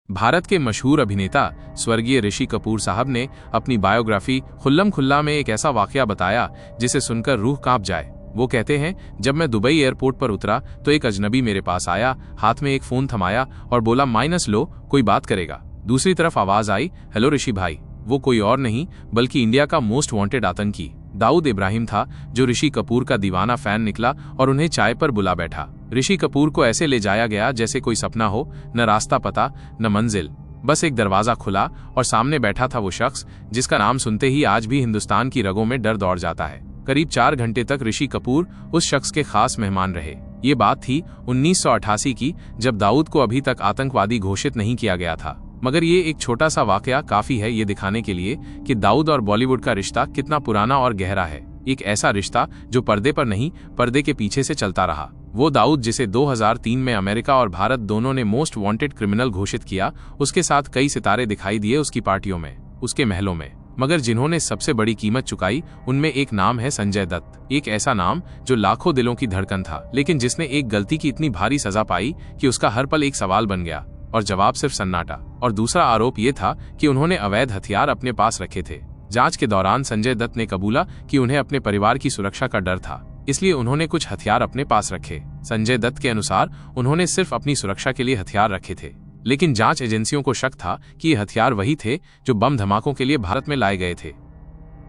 भारत के मशहूर अभिनेता स्वर्गीय ऋषि कपूर साहब ने अपनी बायोग्राफी खुल्लम खुल्ला में एक ऐसा वाकया बताया जिसे सुनकर रूह कांप जाए। वो कहते हैं, जब मैं दुबई एयरपोर्ट पर उतरा तो एक अजनबी मेरे पास आया, हाथ में एक फोन थमाया और बोला, माइनस लो, कोई बात करेगा। दूसरी तरफ आवाज आई, हेलो ऋषि भाई। वो कोई और नहीं बल्कि इंडिया का मोस्ट वांटेड आतंकी दाऊद इब्राहिम था, जो ऋषि कपूर का दीवाना फैन निकला और उन्हें चाय पर बुला बैठा। ऋषि कपूर को ऐसे ले जाया गया जैसे कोई सपना हो, न रास्ता पता न मंजिल, बस एक दरवाजा खुला और सामने बैठा था वो शख्स जिसका नाम सुनते ही आज भी हिंदुस्तान की रगों में डर दौड़ जाता है। करीब 4 घंटे तक ऋषि कपूर उस शख्स के खास मेहमान रहे। ये बात थी 1988 की, जब दाऊद को अभी तक आतंकवादी घोषित नहीं किया गया था। मगर ये एक छोटा सा वाकया काफी है ये दिखाने के लिए कि दाऊद और बॉलीवुड का रिश्ता कितना पुराना और गहरा है। एक ऐसा रिश्ता जो पर्दे पर नहीं, पर्दे के पीछे से चलता रहा। वो दाऊद जिसे 2003 में अमेरिका और भारत दोनों ने मोस्ट वांटेड क्रिमिनल घोषित किया, उसके साथ कई सितारे दिखाई दिए उसकी पार्टियों में, उसके महलों में। मगर जिन्होंने सबसे बड़ी कीमत चुकाई, उनमें एक नाम है संजय दत्त। एक ऐसा नाम जो लाखों दिलों की धड़कन था, लेकिन जिसने एक गलती की इतनी भारी सजा पाई कि उसका हर पल एक सवाल बन गया और जवाब सिर्फ सन्नाटा। और दूसरा आरोप ये था कि उन्होंने अवैध हथियार अपने पास रखे थे। जांच के दौरान संजय दत्त ने कबूला कि उन्हें अपने परिवार की सुरक्षा का डर था, इसलिए उन्होंने कुछ हथियार अपने पास रखे। संजय दत्त के अनुसार उन्होंने सिर्फ अपनी सुरक्षा के लिए हथियार रखे थे, लेकिन जांच एजेंसियों को शक था कि ये हथियार वही थे जो बम धमाकों के लिए भारत में लाए गए थे।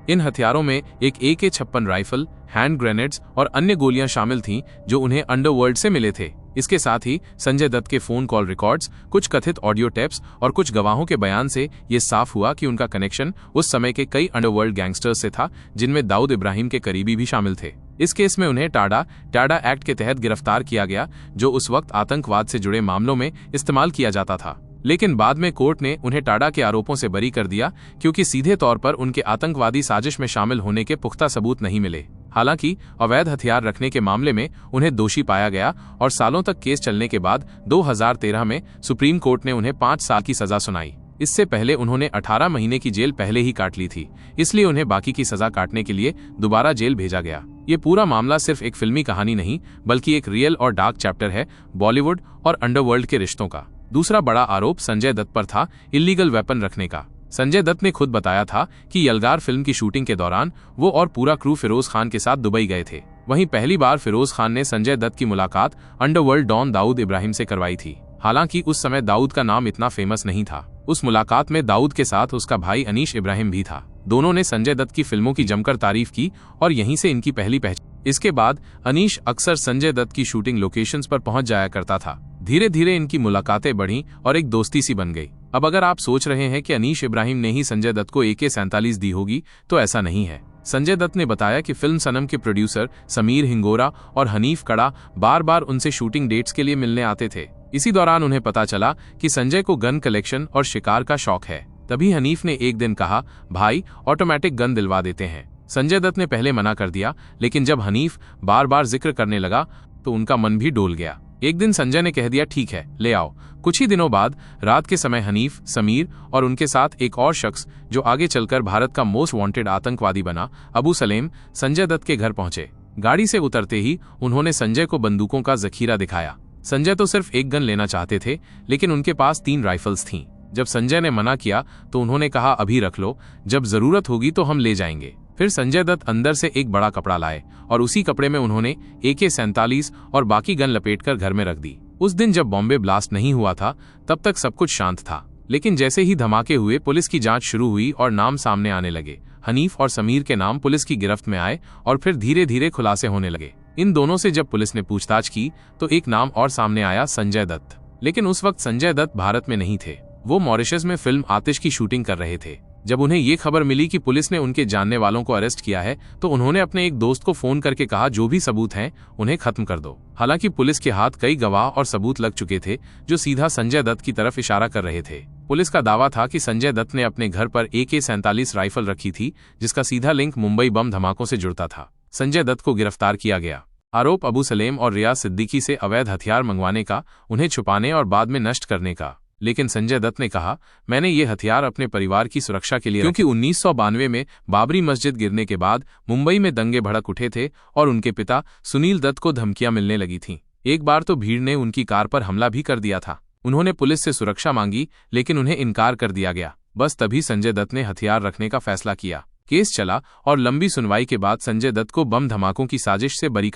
इन हथियारों में एक AK-56 राइफल, हैंड ग्रेनेड्स और अन्य गोलियां शामिल थीं जो उन्हें अंडरवर्ल्ड से मिले थे। इसके साथ ही संजय दत्त के फोन कॉल रिकॉर्ड्स, कुछ कथित ऑडियो टेप्स और कुछ गवाहों के बयान से ये साफ हुआ कि उनका कनेक्शन उस समय के कई अंडरवर्ल्ड गैंगस्टर्स से था, जिनमें दाऊद इब्राहिम के करीबी भी शामिल थे। इस केस में उन्हें टाडा एक्ट के तहत गिरफ्तार किया गया, जो उस वक्त आतंकवाद से जुड़े मामलों में इस्तेमाल किया जाता था। लेकिन बाद में कोर्ट ने उन्हें टाडा के आरोपों से बरी कर दिया, क्योंकि सीधे तौर पर उनके आतंकवादी साजिश में शामिल होने के पुख्ता सबूत नहीं मिले। हालांकि अवैध हथियार रखने के मामले में उन्हें दोषी पाया गया और सालों तक केस चलने के बाद 2013 में सुप्रीम कोर्ट ने उन्हें 5 साल की सजा सुनाई। इससे पहले उन्होंने 18 महीने की जेल पहले ही काट ली थी, इसलिए उन्हें बाकी की सजा काटने के लिए दोबारा जेल भेजा गया। ये पूरा मामला सिर्फ एक फिल्मी कहानी नहीं, बल्कि एक रियल और डार्क चैप्टर है बॉलीवुड और अंडरवर्ल्ड के रिश्तों का। दूसरा बड़ा आरोप संजय दत्त पर था इल्लीगल वेपन रखने का। संजय दत्त ने खुद बताया था कि यलगार फिल्म की शूटिंग के दौरान वो और पूरा क्रू फिरोज खान के साथ दुबई गए थे। वहीं पहली बार फिरोज खान ने संजय दत्त की मुलाकात अंडरवर्ल्ड डॉन दाऊद इब्राहिम से करवाई थी। हालांकि उस समय दाऊद का नाम इतना फेमस नहीं था। उस मुलाकात में दाऊद के साथ उसका भाई अनीश इब्राहिम भी था। दोनों ने संजय दत्त की फिल्मों की जमकर तारीफ की और यहीं से इनकी पहली पहचान। इसके बाद अनीश अक्सर संजय दत्त की शूटिंग लोकेशंस पर पहुंच जाया करता था। धीरे धीरे इनकी मुलाकातें बढ़ी और एक दोस्ती सी बन गई। अब अगर आप सोच रहे हैं कि अनीश इब्राहिम ने ही संजय दत्त को AK-47 दी होगी, तो ऐसा नहीं है। संजय दत्त ने बताया कि फिल्म सनम के प्रोड्यूसर समीर हिंगोरा और हनीफ कड़ा बार बार उनसे शूटिंग डेट्स के लिए मिलने आते थे। इसी दौरान उन्हें पता चला कि संजय को गन कलेक्शन और शिकार का शौक है। तभी हनीफ ने एक दिन कहा, भाई ऑटोमेटिक गन दिलवा देते हैं। संजय दत्त ने पहले मना कर दिया, लेकिन जब हनीफ बार बार जिक्र करने लगा तो उनका मन भी डोल गया। एक दिन संजय ने कह दिया, ठीक है, ले आओ। कुछ ही दिनों बाद रात के समय हनीफ, समीर और उनके साथ एक और शख्स जो आगे चलकर भारत का मोस्ट वांटेड आतंकवादी बना, अबू सलेम, संजय दत्त के घर पहुंचे। गाड़ी से उतरते ही उन्होंने संजय को बंदूकों का जखीरा दिखाया। संजय तो सिर्फ एक गन लेना चाहते थे, लेकिन उनके पास 3 राइफल्स थीं। जब संजय ने मना किया तो उन्होंने कहा, अभी रख लो, जब जरूरत होगी तो हम ले जाएंगे। फिर संजय दत्त अंदर से एक बड़ा कपड़ा लाए और उसी कपड़े में उन्होंने AK-47 और बाकी गन लपेटकर घर में रख दी। उस दिन जब बॉम्बे ब्लास्ट नहीं हुआ था, तब तक सब कुछ शांत था, लेकिन जैसे ही धमाके हुए, पुलिस की जांच शुरू हुई और नाम सामने आने लगे। हनीफ और समीर के नाम पुलिस की गिरफ्त में आए और फिर धीरे धीरे खुलासे होने लगे। इन दोनों से जब पुलिस ने पूछताछ की तो एक नाम और सामने आया, संजय दत्त। लेकिन उस वक्त संजय दत्त भारत में नहीं थे। वो मॉरिशस में फिल्म आतिश की शूटिंग कर रहे थे। जब उन्हें ये खबर मिली कि पुलिस ने उनके जानने वालों को अरेस्ट किया है, तो उन्होंने अपने एक दोस्त को फोन करके कहा, जो भी सबूत हैं उन्हें खत्म कर दो। हालांकि पुलिस के हाथ कई गवाह और सबूत लग चुके थे जो सीधा संजय दत्त की तरफ इशारा कर रहे थे। पुलिस का दावा था कि संजय दत्त ने अपने घर पर AK-47 राइफल रखी थी, जिसका सीधा लिंक मुंबई बम धमाकों से जुड़ता था। संजय दत्त को गिरफ्तार किया गया। आरोप अबू सलेम और रियाज सिद्दीकी से अवैध हथियार मंगवाने का, उन्हें छुपाने और बाद में नष्ट करने का। लेकिन संजय दत्त ने कहा, मैंने ये हथियार अपने परिवार की सुरक्षा के लिए, क्योंकि 1992 में बाबरी मस्जिद गिरने के बाद मुंबई में दंगे भड़क उठे थे और उनके पिता सुनील दत्त को धमकियां मिलने लगी थीं। एक बार तो भीड़ ने उनकी कार पर हमला भी कर दिया था। उन्होंने पुलिस से सुरक्षा मांगी, लेकिन उन्हें इनकार कर दिया गया। बस तभी संजय दत्त ने हथियार रखने का फैसला किया। केस चला और लंबी सुनवाई के बाद संजय दत्त को बम धमाकों की साजिश से बरी कर